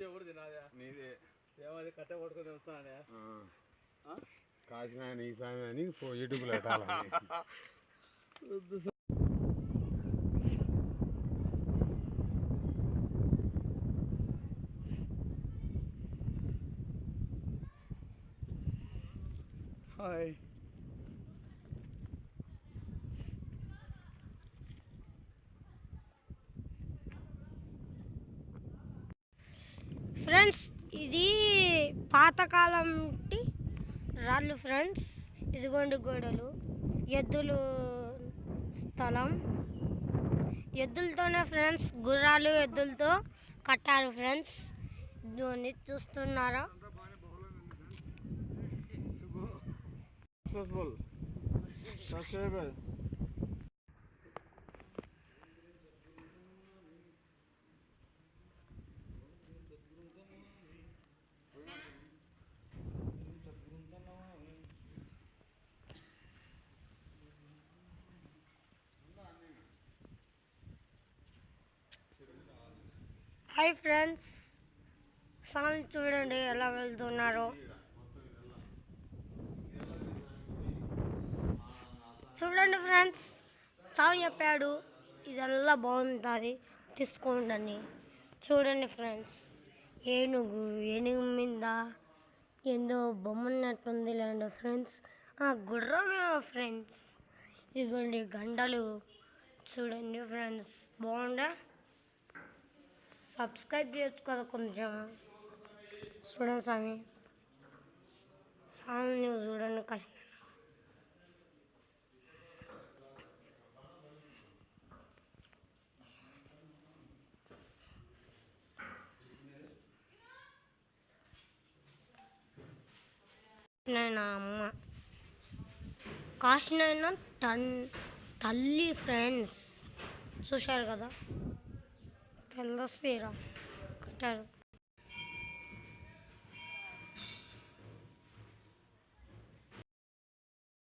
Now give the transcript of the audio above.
ఎవరిది నాదే నీదే ఏమది కట్ట పట్టుకొని వస్తానే కాసిన నీ సామి అని యూట్యూబ్లో పెట్టాలి. హాయ్ ఫ్రెండ్స్, ఇది పాతకాలం రాళ్ళు ఫ్రెండ్స్. ఇదిగోండి గోడలు, ఎద్దులు స్థలం. ఎద్దులతోనే ఫ్రెండ్స్, గుర్రాలు ఎద్దులతో కట్టారు ఫ్రెండ్స్. ఇదిగోండి చూస్తున్నారా? హాయ్ ఫ్రెండ్స్, సాంగ్ చూడండి ఎలా వెళ్తున్నారో. చూడండి ఫ్రెండ్స్, సాంగ్ చెప్పాడు ఇదల్లా బాగుంటుంది తీసుకోండి అని. చూడండి ఫ్రెండ్స్, ఏనుగు మీద ఏందో బొమ్మన్నట్టుంది లేండి ఫ్రెండ్స్. గుర్రమే ఫ్రెండ్స్. ఇదిగోండి గంటలు చూడండి ఫ్రెండ్స్, బాగుందా? సబ్స్క్రైబ్ చేయొచ్చు కదా కొంచెం. చూడండి స్వామి, నువ్వు చూడండి కష్టం. నా అమ్మ కాశీనైనా తల్లి ఫ్రెండ్స్. చూశారు కదా, తెల్ల సీర కట్టారు.